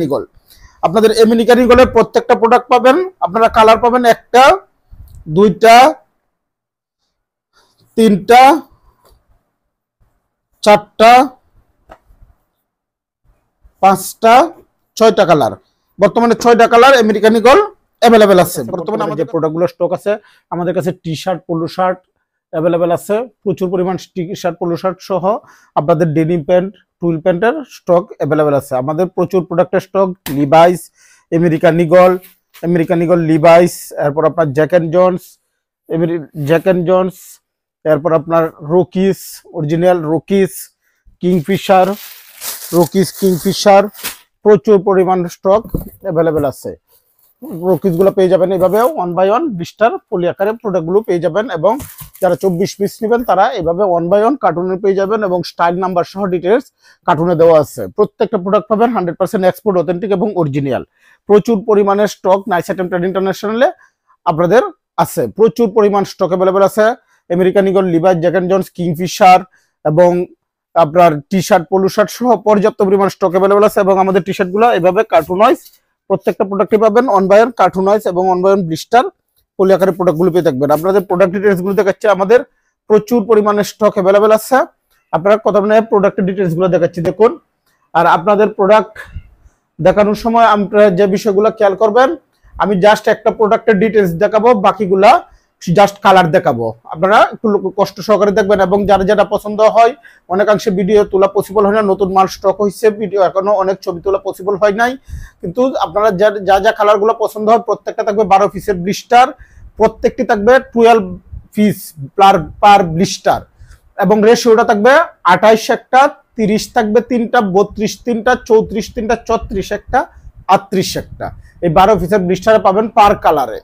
Eagle. আপনাদের American ইগলের প্রত্যেকটা product পাবেন, আপনারা কালার পাবেন একটা, দুইটা, তিনটা, চারটা, পাঁচটা, ছয়টা কালার। বর্তমানে 6টা কালার আমেরিকান ইগল অ্যাভেলেবেল আছে। বর্তমানে আমাদের যে প্রোডাক্টগুলো স্টক আছে, আমাদের কাছে T shirt, polo shirt available আছে, প্রচুর পরিমাণ টি শার্ট, পোলো শার্ট সহ আপনাদের ডেনিম প্যান্ট, টুইল প্যান্টের স্টক অ্যাভেলেবেল আছে। আমাদের প্রচুর প্রোডাক্টের stock, Levi's, American Eagle, Levi's, এরপর আপনার জ্যাক অ্যান্ড জন্স, এরপর আপনার রকিস, অরিজিনাল রকিস, কিংফিশার, প্রচুর পরিমাণ স্টক অ্যাভেলেবেল আছে। রকিস গুলো পেয়ে যাবেন এইভাবে 1 বাই 1 ব্লিস্টার পলি আকারে প্রোডাক্ট গুলো পেয়ে যাবেন, এবং যারা 24 পিস নেবেন তারা এইভাবে 1 বাই 1 কার্টুনে পেয়ে যাবেন, এবং স্টাইল নাম্বার সহ ডিটেলস কার্টুনে দেওয়া আছে। প্রত্যেকটা প্রোডাক্ট পাবেন 100% এক্সপোর্ট, অথেন্টিক এবং অরিজিনাল। প্রচুর পরিমাণে স্টক নাইস আইটেম ট্রেড ইন্টারন্যাশনালে আপনাদের আছে, প্রচুর পরিমাণ স্টক অ্যাভেলেবেল আছে। American Eagle, Levi's, Jack and Jones, Kingfisher এবং আপনার টি শার্ট, পোলো শার্ট সহ পর্যাপ্ত পরিমাণ স্টক অ্যাভেলেবেল আছে। এবং আমাদের টি শার্ট গুলো এভাবে কার্টুনাইজ প্রত্যেকটা প্রোডাক্টে পাবেন 1 বাই 1 কার্টুনাইজ এবং 1 বাই 1 ব্লিস্টার পলি আকারে প্রোডাক্টগুলো পেয়ে থাকবেন। আপনাদের প্রোডাক্ট ডিটেলস গুলো দেখাচ্ছি, আমাদের প্রচুর পরিমাণে স্টক অ্যাভেলেবেল আছে। আপনারা কত মানে প্রোডাক্টের ডিটেলস গুলো দেখাচ্ছি দেখুন। আর আপনাদের প্রোডাক্ট দেখানোর সময় আপনারা যে বিষয়গুলো খেয়াল করবেন, আমি জাস্ট একটা প্রোডাক্টের ডিটেলস দেখাবো, বাকিগুলা জাস্ট কালার দেখাবো। আপনারা একটু কষ্ট সহকারে দেখবেন, এবং যারা যেটা পছন্দ হয়, অনেকাংশে ভিডিও তোলা পসিবল হয় না, নতুন মাল স্টক হয়েছে, ভিডিও এখনো অনেক ছবি তোলা পসিবল হয় নাই, কিন্তু আপনারা যা কালারগুলো পছন্দ হয় প্রত্যেকটা থাকবে 12 পিসের ব্লিস্টার, প্রত্যেকটি থাকবে 12 পিস পার ব্লিস্টার, এবং রেশিওটা থাকবে 28 একটা, 30 থাকবে 3টা, 32 3টা, 34 3টা, 34 একটা, 38 একটা। এই 12 পিসের ব্লিস্টার পাবেন পার কালারে,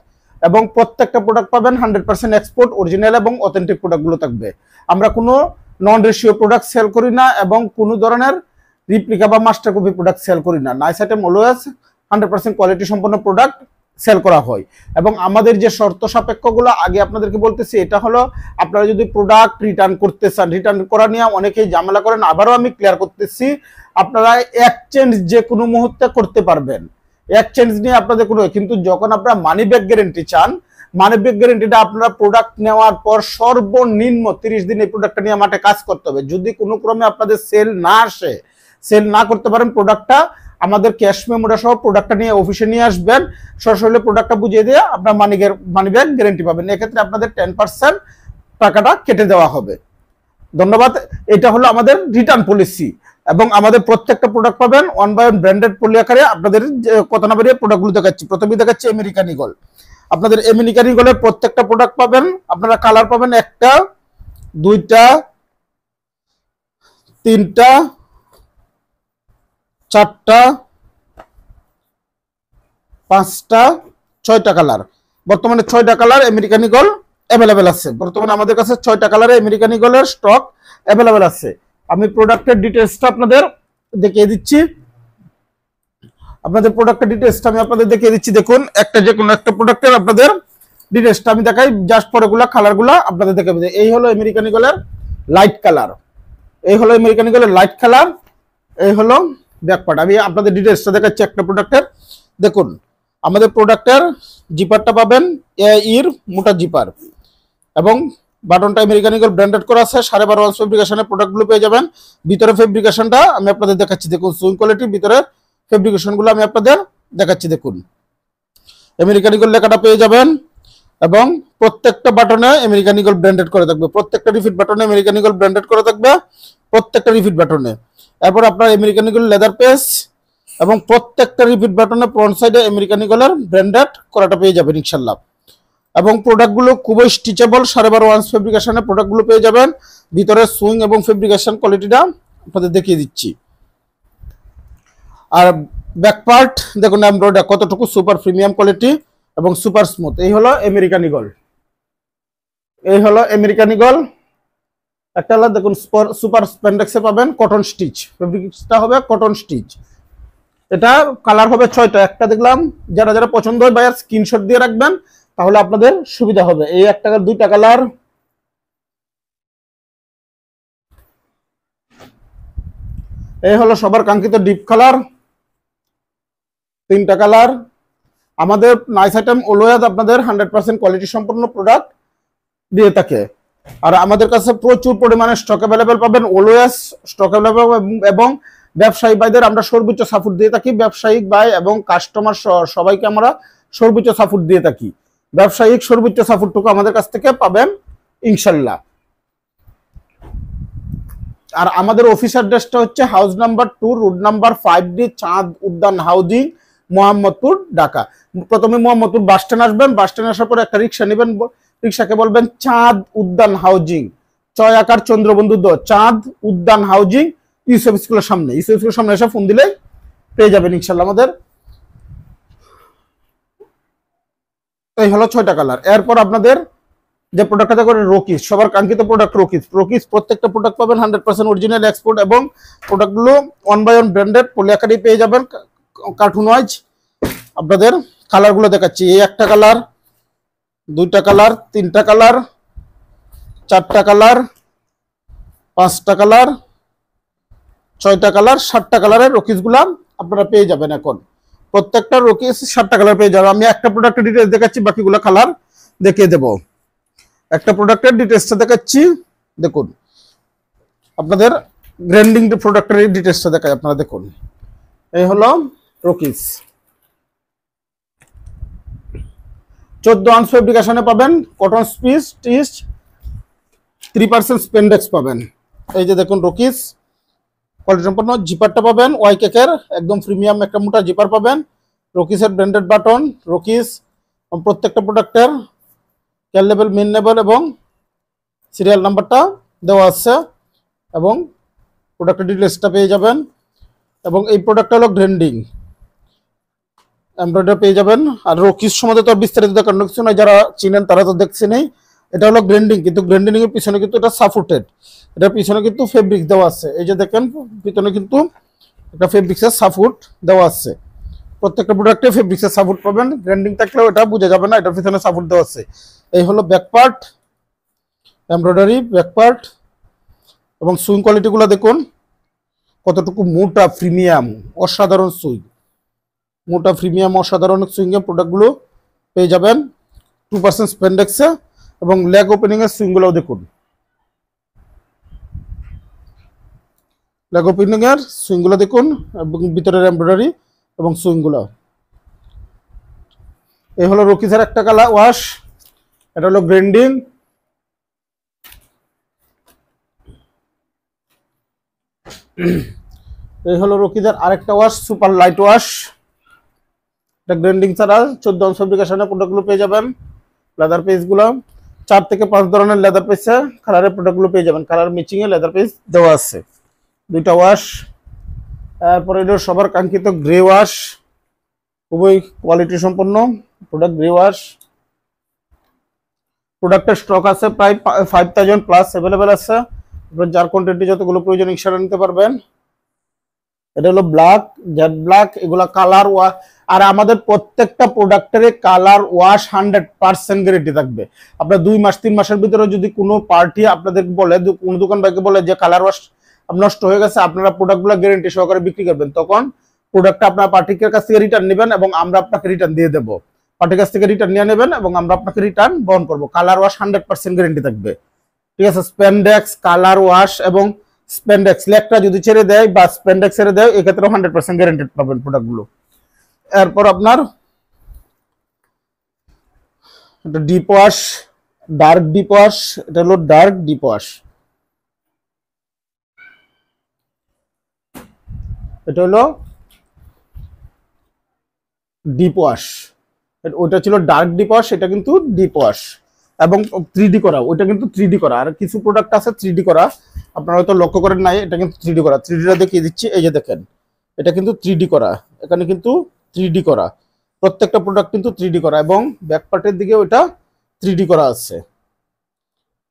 এবং প্রত্যেকটা প্রোডাক্ট পাবেন 100% এক্সপোর্ট, অরিজিনাল এবং অথেন্টিক প্রোডাক্টগুলো থাকবে। আমরা কোনো নন রেশিও প্রোডাক্ট সেল করি না, এবং কোনো ধরনের রিপ্লিকা বা মাস্টার কপি প্রোডাক্ট সেল করি না। নাইস আইটেম অলওয়েজ 100% কোয়ালিটি সম্পন্ন প্রোডাক্ট সেল করা হয়। এবং আমাদের যে শর্ত সাপেক্ষগুলো আগে আপনাদেরকে বলতেছি, এটা হলো আপনারা যদি প্রোডাক্ট রিটার্ন করতে চান, রিটার্ন করা নিয়ে অনেকেই ঝামেলা করেন, আবারও আমি ক্লিয়ার করতেছি, আপনারা এক্সচেঞ্জ যে কোনো মুহূর্তে করতে পারবেন, এক্সচেঞ্জ নিয়ে আপনাদের কোনো, কিন্তু যখন আপনারা মানি ব্যাক গ্যারেন্টি চান, মানি ব্যাক গ্যারেন্টিটা আপনারা প্রোডাক্ট নেওয়ার পর সর্বনিম্ন 30 দিন এই প্রোডাক্টটা নিয়ে মাঠে কাজ করতে হবে। যদি কোনো ক্রমে আপনাদের সেল না আসে, সেল না করতে পারেন, প্রোডাক্টটা আমাদের ক্যাশ মেমোটা সহ প্রোডাক্টটা নিয়ে অফিসে নিয়ে আসবেন, সরাসরি প্রোডাক্টটা বুঝিয়ে দিয়ে আপনার মানি ব্যাক গ্যারেন্টি পাবেন। এক্ষেত্রে আপনাদের 10% টাকাটা কেটে দেওয়া হবে। ধন্যবাদ। এটা হলো আমাদের রিটার্ন পলিসি, এবং আমাদের প্রত্যেকটা প্রোডাক্ট পাবেন 1 বাই 1 ব্র্যান্ডেড পলি আকারে। আপনাদের কথা না বেরিয়ে প্রোডাক্টগুলো দেখাচ্ছি। প্রথমেই দেখাচ্ছি আমেরিকান ইগল। আপনাদের আমেরিকান ইগলের প্রত্যেকটা প্রোডাক্ট পাবেন, আপনারা কালার পাবেন একটা, দুইটা, তিনটা, চারটা, পাঁচটা, 6টা কালার। বর্তমানে 6টা কালার আমেরিকান ইগল অ্যাভেলেবেল আছে। বর্তমানে আমাদের কাছে 6টা কালারে আমেরিকান ইগলের স্টক অ্যাভেলেবেল আছে। আমি প্রোডাক্টের ডিটেলসটা আপনাদের দেখিয়ে দিচ্ছি। আপনাদের প্রোডাক্টের ডিটেলসটা আমি আপনাদের দেখিয়ে দিচ্ছি। দেখুন, একটা যে কোনো একটা প্রোডাক্টের আপনাদের ডিটেলসটা আমি দেখাই, জাস্ট পরেগুলা কালারগুলা আপনাদের দেখাবো। এই হলো আমেরিকান ইগলের লাইট কালার, এই হলো আমেরিকান ইগলের লাইট কালার, এই হলো ব্যাক পার্ট। আমি আপনাদের ডিটেলসটা দেখাচ্ছি একটা প্রোডাক্টের। দেখুন, আমাদের প্রোডাক্টের জিপারটা পাবেন এর মোটা জিপার, এবং বাটনটা আমেরিকান ইগল ব্র্যান্ডেড করা আছে। 12.5 ওয়ান্স ফেব্রিকেশনের প্রোডাক্টগুলো পেয়ে যাবেন। ভিতরে ফেব্রিকেশনটা আমি আপনাদের দেখাচ্ছি। দেখুন, সুইং কোয়ালিটির ভিতরে ফেব্রিকেশনগুলো আমি আপনাদের দেখাচ্ছি। দেখুন, আমেরিকান ইগল লেখাটা পেয়ে যাবেন, এবং প্রত্যেকটা বাটনে আমেরিকান ইগল ব্র্যান্ডেড করে থাকবে। প্রত্যেকটা রিফিট বাটনে আমেরিকান ইগল ব্র্যান্ডেড করে থাকবে, প্রত্যেকটা রিফিট বাটনে। এরপর আপনার আমেরিকান ইগল লেদার পেজ, এবং প্রত্যেকটা রিপিট বাটনে ফ্রন্ট সাইডে আমেরিকান ইগলের ব্র্যান্ডেড করাটা পেয়ে যাবেন ইনশাআল্লাহ। এবং প্রোডাক্টগুলো খুবই স্টিচেবল, 12.5 ওয়ান্স ফেব্রিকেশনের প্রোডাক্টগুলো পেয়ে যাবেন। ভিতরে সুইং এবং ফেব্রিকেশন কোয়ালিটিটা আপনাদের দেখিয়ে দিচ্ছি। আর ব্যাক পার্ট দেখুন, এমব্রয়ডারি কতটুকু সুপার প্রিমিয়াম কোয়ালিটি এবং সুপার স্মুথ। এই হলো আমেরিকান ইগল, এই হলো আমেরিকান ইগল। একটা হলো দেখুন সুপার স্প্যান্ডেক্সে পাবেন কটন স্টিচ, ফেব্রিকটা হবে কটন স্টিচ। এটা কালার হবে 6টা, একটা দেখলাম। যারা যারা পছন্দ হয় ভাইয়ার স্ক্রিনশট দিয়ে রাখবেন, তাহলে আপনাদের সুবিধা হবে। এই একটা 2টা কালার, এই হলো সবার কাঙ্ক্ষিত ডিপ কালার, 3টা কালার। আমাদের নাইস আইটেম অলওয়েজ আপনাদের 100% কোয়ালিটি সম্পন্ন প্রোডাক্ট দিয়ে থাকে। আর আমাদের কাছে প্রচুর পরিমাণে স্টক অ্যাভেলেবেল পাবেন, অলওয়েজ স্টক অ্যাভেলেবেল। এবং ব্যবসায়ী ভাইদের আমরা সর্বোচ্চ সাপোর্ট দিয়ে থাকি, ব্যবসায়িক ভাই এবং কাস্টমার সবাইকে আমরা সর্বোচ্চ সাপোর্ট দিয়ে থাকি। ব্যবসায়িক সর্বোচ্চ সাপোর্টটুকু আমাদের কাছ থেকে পাবেন ইনশাল্লাহ। আর আমাদের অফিস অ্যাড্রেসটা হচ্ছে house number 2, road number 5D, চাঁদ উদ্যান হাউজিং, মোহাম্মদপুর, ঢাকা। প্রথমে মোহাম্মদপুর বাস স্ট্যান্ড আসবেন, বাস স্ট্যান্ড আসার পর একটা রিক্সা নেবেন, রিক্সাকে বলবেন চাঁদ উদ্যান হাউজিং, 6 আকার চন্দ্রবন্ধু দ, চাঁদ উদ্যান হাউজিং, ইউসুফ স্কুলের সামনে। ইউসুফ স্কুলের সামনে এসে ফোন দিলে পেয়ে যাবেন ইনশাল্লাহ আমাদের। এই হলো 6টা কালার। এরপর আপনাদের যে প্রোডাক্টটা করে রকিস, সবার কাঙ্ক্ষিত প্রোডাক্ট রকিস। রকিস প্রত্যেকটা প্রোডাক্ট পাবেন 100% অরিজিনাল এক্সপোর্ট এবং প্রোডাক্টগুলো 1 বাই 1 ব্র্যান্ডেড পলি আকারে পেয়ে যাবেন কার্টুন ওয়াইজ। আপনাদের কালারগুলো দেখাচ্ছি, এই একটা কালার, 2টা কালার, 3টা কালার, 4টা কালার, 5টা কালার, 6টা কালার, 7টা কালারের রকিসগুলো আপনারা পেয়ে যাবেন। এখন প্রত্যেকটা রকিস 7টা কালার পেয়ে যাবেন। আমি একটা প্রোডাক্টের ডিটেলস দেখাচ্ছি, বাকিগুলো কালার দেখিয়ে দেবো। একটা প্রোডাক্টের ডিটেলসটা দেখাচ্ছি, দেখুন আপনাদের গ্র্যান্ডিং প্রোডাক্টের ডিটেলসটা দেখায়, আপনারা দেখুন। এই হলো রকিস, 14 আউন্স ফেব্রিকেশনে পাবেন, কটন স্পিচ টিচ, 3% স্পেন্ডেক্স পাবেন। এই যে দেখুন রকিস কোয়ালিটি সম্পন্ন। জিপারটা পাবেন ওয়াই কেকের একদম প্রিমিয়াম একটা মোটা জিপার পাবেন। রকিসের ব্র্যান্ডেড বাটন, রকিস প্রত্যেকটা প্রোডাক্টের ক্যাল লেভেল, মেন লেভেল এবং সিরিয়াল নাম্বারটা দেওয়া আছে এবং প্রোডাক্টের ডিটেলসটা পেয়ে যাবেন। এবং এই প্রোডাক্টটা হলো গ্র্যান্ডিং এমব্রয়ডারি পেয়ে যাবেন। আর রকিস সম্বন্ধে তো বিস্তারিত দেখানোর কিছু নয়, যারা চিনেন তারা তো দেখছেনই। এটা হলো গ্র্যান্ডিং, কিন্তু গ্র্যান্ডিং এর পিছনে কিন্তু এটা সাপোর্টেড, এটার পিছনে কিন্তু ফেব্রিক দেওয়া আছে। এই যে দেখেন পিছনে কিন্তু একটা ফেব্রিক্সের সাপোর্ট দেওয়া আছে। প্রত্যেকটা প্রোডাক্টে ফেব্রিক্সের সাপোর্ট পাবেন, গ্র্যান্ডিং থাকলেও এটা বোঝা যাবে না, এটার পিছনে সাপোর্ট দেওয়া আছে। এই হলো back part, embroidery back part এবং সুইং কোয়ালিটিগুলো দেখুন কতটুকু মোটা প্রিমিয়াম, অসাধারণ সুইং, মোটা প্রিমিয়াম অসাধারণ সুইং এর প্রোডাক্টগুলো পেয়ে যাবেন 2% স্পেন্ডেক্সে। এবং লেগ ওপেনিং এর সুইংগুলো দেখুন, লেগ ওপেনিং এর সুইংগুলো দেখুন এবং ভিতরের এমব্রয়ডারি এবং সুইংগুলো। এই হলো রকিসের একটা কালার ওয়াশ, এটা হলো গ্র্যান্ডিং। এই হলো রকিসের আরেকটা ওয়াশ, সুপার লাইট ওয়াশ। এটা গ্র্যান্ডিং ছাড়া 14 আউন্স ফেব্রিকেশনের প্রোডাক্টগুলো পেয়ে যাবেন। লেদার পেজগুলো 4 থেকে 5 ধরনের লেদার পেজে কালারের প্রোডাক্টগুলো পেয়ে যাবেন। কালার ম্যাচিং এ লেদার পেজ দেওয়া আছে। 2টা ওয়াশ। তারপরে এটা সবার কাঙ্ক্ষিত গ্রে ওয়াশ, খুবই কোয়ালিটি সম্পন্ন প্রোডাক্ট গ্রে ওয়াশ। প্রোডাক্টের স্টক আছে প্রায় 5000 প্লাস অ্যাভেলেবেল আছে। যার কোয়ান্টিটি যতগুলো প্রয়োজন ইনশাআল্লাহ নিতে পারবেন। এটা হলো ব্ল্যাক, জেড ব্ল্যাক, এগুলা কালার ওয়াশ। আর আমাদের প্রত্যেকটা প্রোডাক্টের কালার ওয়াশ 100% গ্যারান্টি থাকবে। আপনার 2 মাস 3 মাসের ভিতরে যদি কোনো পার্টি আপনাদের বলে, কোনো দোকান ভাইকে বলে যে কালার ওয়াশ নষ্ট হয়ে গেছে, আপনারা প্রোডাক্টগুলো গ্যারান্টি সহকারে বিক্রি করবেন, তখন প্রোডাক্টটা আপনার পার্টিকের কাছ থেকে রিটার্ন নেবেন এবং আমরা আপনাকে রিটার্ন দিয়ে দেবো। পার্টির কাছ থেকে রিটার্ন নিয়ে নেবেন এবং আমরা আপনাকে রিটার্ন বহন করবো। কালার ওয়াশ 100% গ্যারান্টি থাকবে, ঠিক আছে। স্পেন্ডেক্স, কালার ওয়াশ এবং স্পেন্ডেক্স লেগটা যদি ছেড়ে দেয় বা স্পেন্ডেক্স ছেড়ে দেয়, এক্ষেত্রে 100% গ্যারান্টেড পাবেন প্রোডাক্টগুলো। এরপর আপনার এটা deep wash, dark deep wash, এটা হলো ডার্ক ডিপ ওয়াশ। এটা হলো ডিপ ওয়াশ, ওটা ছিল ডার্ক ডিপ ওয়াশ, এটা কিন্তু ডিপ ওয়াশ এবং 3D করা, ওইটা কিন্তু 3D করা। আর কিছু প্রোডাক্ট আছে 3D করা, আপনারা হয়তো লক্ষ্য করেন নাই, এটা কিন্তু 3D করা। 3Dটা দেখিয়ে দিচ্ছি, এই যে দেখেন এটা কিন্তু 3D করা, এখানে কিন্তু 3D করা, প্রত্যেকটা প্রোডাক্ট কিন্তু 3D করা এবং ব্যাক পার্টের দিকে ওইটা 3D করা আছে।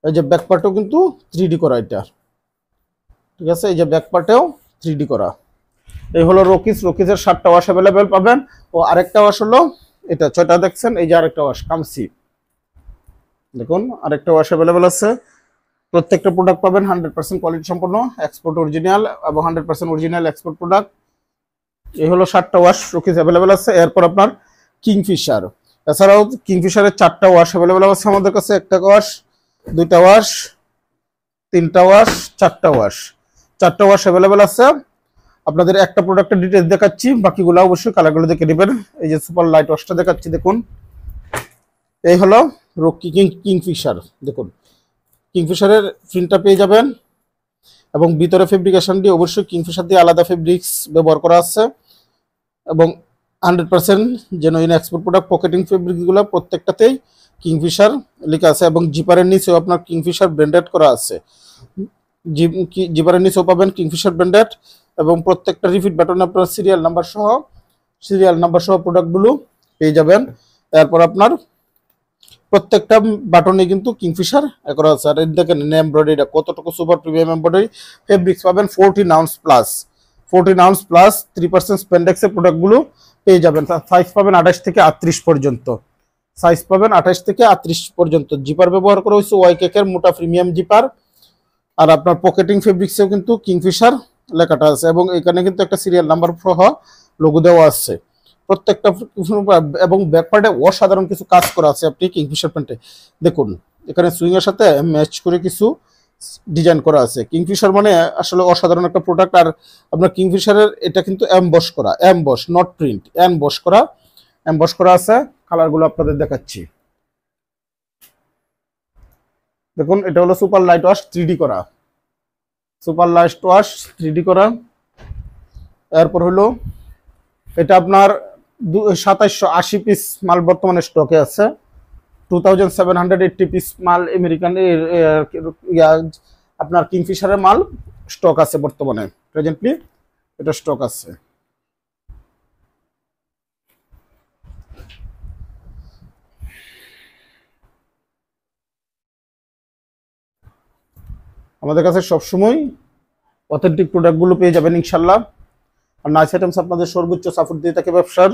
এই যে ব্যাক পার্টেও কিন্তু 3D করা এটা, ঠিক আছে। এই যে ব্যাক পার্টেও 3D করা। এই হলো রকিস, রকিসের 7টা ওয়াশ অ্যাভেলেবেল পাবেন। ও আরেকটা ওয়াশ হলো এটা 6টা দেখছেন, এই যে আরেকটা ওয়াশ কামসি, দেখুন আরেকটা ওয়াশ অ্যাভেলেবেল আছে। প্রত্যেকটা প্রোডাক্ট পাবেন 100% কোয়ালিটি সম্পন্ন, এক্সপোর্ট অরিজিনাল এবং 100% অরিজিনাল এক্সপোর্ট প্রোডাক্ট। এই হলো 7টা ওয়াশ রকিজ অ্যাভেলেবেল আছে। এরপর আপনার কিংফিশার, এছাড়াও কিংফিশারের 4টা ওয়াশ অ্যাভেলেবেল আছে আমাদের কাছে। 1টা ওয়াশ, 2টা ওয়াশ, 3টা ওয়াশ, 4টা ওয়াশ, 4টা ওয়াশ অ্যাভেলেবেল আছে। আপনাদের একটা প্রোডাক্টের ডিটেলস দেখাচ্ছি, বাকিগুলো অবশ্যই কালারগুলো দেখে নেবেন। এই যে সুপার লাইট ওয়াশটা দেখাচ্ছি, দেখুন এই হলো কিংফিশার। দেখুন কিংফিশারের প্রিন্টটা পেয়ে যাবেন এবং ভিতরে ফেব্রিকেশন দিয়ে অবশ্যই কিংফিশার দিয়ে আলাদা ফেব্রিক্স ব্যবহার করা আছে এবং 100% জেনুইন এক্সপোর্ট প্রোডাক্ট। পকেটিং ফেব্রিকগুলো প্রত্যেকটাতেই কিংফিশার লেখা আছে এবং জিপারের নিচেও আপনার কিংফিশার ব্র্যান্ডেড করা আছে। জিপারের নিচেও পাবেন কিংফিশার ব্র্যান্ডেড এবং প্রত্যেকটা রিপিট বাটনে আপনার সিরিয়াল নাম্বার সহ প্রোডাক্টগুলো পেয়ে যাবেন। এরপর আপনার প্রত্যেকটা বাটনে কিন্তু কিংফিশার করা আছে। আর দেখেন এমব্রয়ডারিটা কতটুকু সুপার প্রিমিয়াম এমব্রয়ডারি। ফেব্রিক্স পাবেন 14 আউন্স প্লাস 3% স্পেন্ডেক্সের প্রোডাক্টগুলো পেয়ে যাবেন। সাইজ পাবেন 28 থেকে 38 পর্যন্ত, জিপার ব্যবহার করা হয়েছে ওয়াইকেকের মোটা প্রিমিয়াম জিপার। আর আপনার পকেটিং ফেব্রিক্সেও কিন্তু কিংফিশার লেখাটা আছে এবং এখানে কিন্তু একটা সিরিয়াল নাম্বার সহ লোগো দেওয়া আছে প্রত্যেকটা। এবং ব্যাকপার্টে অসাধারণ কিছু কাজ করা আছে আপনি কিংফিশার প্যান্টে দেখুন। এখানে সুইং এর সাথে ম্যাচ করে কিছু ডিজাইন করা আছে। কিংফিশার মানে আসলে অসাধারণ একটা প্রোডাক্ট। আর আপনার কিংফিশারের এটা কিন্তু এমবস করা, নট প্রিন্ট, এমবস করা আছে। কালারগুলো আপনাদের দেখাচ্ছি, দেখুন এটা হলো সুপার লাইট ওয়াশ 3D করা, এরপর হলো এটা আপনার 2780 পিস মাল বর্তমানে স্টকে আছে। 2780 পিস মাল আমেরিকান আপনার কিংফিশারের মাল স্টক আছে বর্তমানে, প্রেজেন্টলি এটা স্টক আছে। আমাদের কাছে সবসময় অথেন্টিক প্রোডাক্টগুলো পেয়ে যাবেন ইনশাল্লাহ। আর নাইস আইটেমস আপনাদের সর্বোচ্চ সাপোর্ট দিয়ে থাকে ব্যবসার।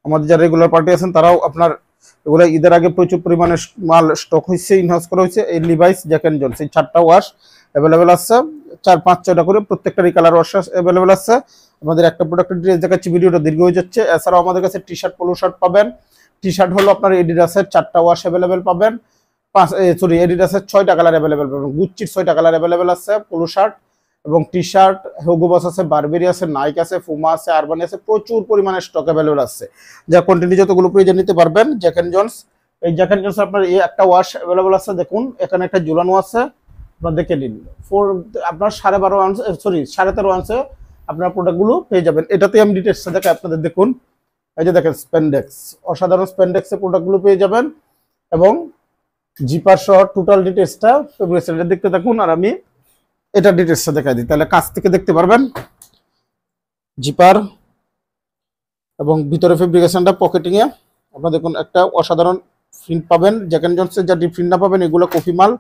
আমাদের যারা রেগুলার পার্টি আছেন তারাও আপনার এগুলো ঈদের আগে প্রচুর পরিমাণে মাল স্টক হয়েছে, ইনহাউস করা হয়েছে। এই লিভাইস, জ্যাক এন্ড জনস, এই 4টা ওয়াশ অ্যাভেলেবেল আছে, 4-5-6টা করে প্রত্যেকটারই কালার ওয়াশ অ্যাভেলেবেল আছে। আমাদের একটা প্রোডাক্টের ডিটেইলস দেখাচ্ছি, ভিডিওটা দীর্ঘ হয়ে যাচ্ছে। এছাড়াও আমাদের কাছে টি শার্ট, পোলো শার্ট পাবেন। টি শার্ট হলো আপনার এডিডাসের 4টা ওয়াশ অ্যাভেলেবেল পাবেন, এডিডাসের 6টা কালার অ্যাভেলেবেল পাবেন, গুচ্চির 6টা কালার অ্যাভেলেবেল আছে। পোলো শার্ট এবং টি শার্ট হিউগো বস আছে, বারবেরি আছে, নাইক আছে, ফুমা আছে, আরবানি আছে, প্রচুর পরিমাণে স্টক অ্যাভেলেবল আছে। যা কোয়ান্টিটি যতগুলো প্রয়োজন নিতে পারবেন। জ্যাক এন্ড জনস, এই জ্যাক এন্ড জনস আপনার এই একটা ওয়াশ অ্যাভেলেবল আছে, দেখুন এখানে একটা ঝুলানো আছে, আপনার দেখে নিন। আপনার 12.5 আউন্স, 13.5 আউন্সে আপনার প্রোডাক্টগুলো পেয়ে যাবেন। এটাতে আমি ডিটেলসটা দেখে আপনাদের দেখুন। এই যে দেখেন স্পেন্ডেক্স, অসাধারণ স্পেন্ডেক্সের প্রোডাক্টগুলো পেয়ে যাবেন এবং জিপার সহ টোটাল ডিটেলসটা দেখতে থাকুন। আর আমি এটা ডিটেলসটা দেখাই দিই, তাহলে কাছ থেকে দেখতে পারবেন। জিপার এবং ভিতরে ফেব্রিকেশনটা পকেটিং এ আপনারা দেখুন একটা অসাধারণ প্রিন্ট পাবেন। জ্যাক এন্ড জনসের যা প্রিন্ট না পাবেন এগুলো কফি মাল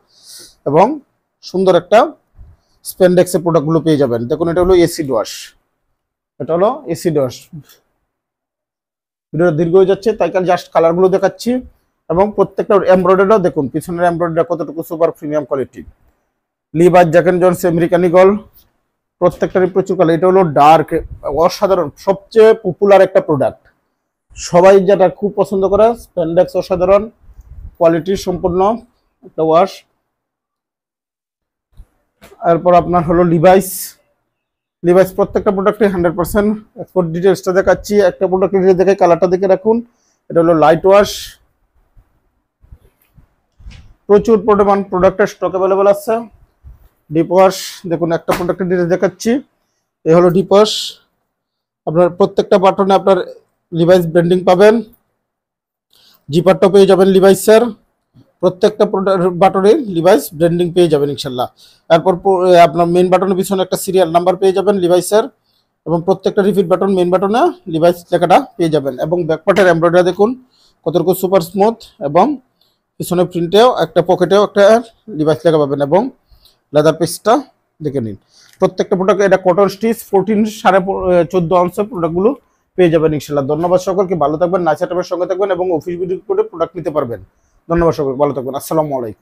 এবং সুন্দর একটা স্পেন্ডেক্সের প্রোডাক্টগুলো পেয়ে যাবেন। দেখুন এটা হলো এসিড ওয়াশ, ভিডিওটা দীর্ঘ হয়ে যাচ্ছে তাই কারণ জাস্ট কালারগুলো দেখাচ্ছি এবং প্রত্যেকটা এমব্রয়ডারিটাও দেখুন, পিছনের এমব্রয়ডারি কতটুকু সুপার প্রিমিয়াম কোয়ালিটি। লিভার, Jack and Jones, American Eagle, প্রত্যেকটারই প্রচুর কালার। এটা হলো ডার্ক, অসাধারণ, সবচেয়ে পপুলার একটা প্রোডাক্ট, সবাই যেটা খুব পছন্দ করে। স্পেন্ডেক্স অসাধারণ কোয়ালিটির সম্পূর্ণ একটা ওয়াশ। এরপর আপনার হলো লিভাইস, প্রত্যেকটা প্রোডাক্টে 100% এক্সপোর্ট। ডিটেলসটা দেখাচ্ছি, একটা প্রোডাক্ট ডিটেলস দেখে কালারটা দেখে রাখুন। এটা হলো লাইট ওয়াশ, প্রচুর পরিমাণ প্রোডাক্টের স্টক অ্যাভেলেবল আছে। ডিপ ওয়াশ, দেখুন একটা প্রোডাক্টের ডিটেলস দেখাচ্ছি, এই হলো ডিপ ওয়াশ। আপনার প্রত্যেকটা বাটনে আপনার লিভাইস ব্র্যান্ডিং পাবেন, জিপারটা পেয়ে যাবেন লিভাইসের, প্রত্যেকটা বাটনে লিভাইস ব্র্যান্ডিং পেয়ে যাবেন ইনশাল্লাহ। তারপর আপনার মেইন বাটনের পিছনে একটা সিরিয়াল নাম্বার পেয়ে যাবেন লিভাইসের এবং প্রত্যেকটা রিপিট বাটন মেইন বাটনে লিভাইস লেখাটা পেয়ে যাবেন। এবং ব্যাকপার্টের এমব্রয়ডারি দেখুন কতটুকু সুপার স্মুথ এবং পিছনে প্রিন্টেও একটা পকেটেও একটা লিভাইস লেখা পাবেন এবং লেদার পিসটা দেখে নিন। প্রত্যেকটা প্রোডাক্ট, এটা কটন স্টিচ 14.5 আউন্সের প্রোডাক্টগুলো পেয়ে যাবেন ইনশাল্লাহ। ধন্যবাদ সকলকে, ভালো থাকবেন, নাইস আইটেমের সঙ্গে থাকবেন এবং অফিস ভিজিট করে প্রোডাক্ট নিতে পারবেন। ধন্যবাদ সকলকে, ভালো থাকবেন, আসসালামু আলাইকুম।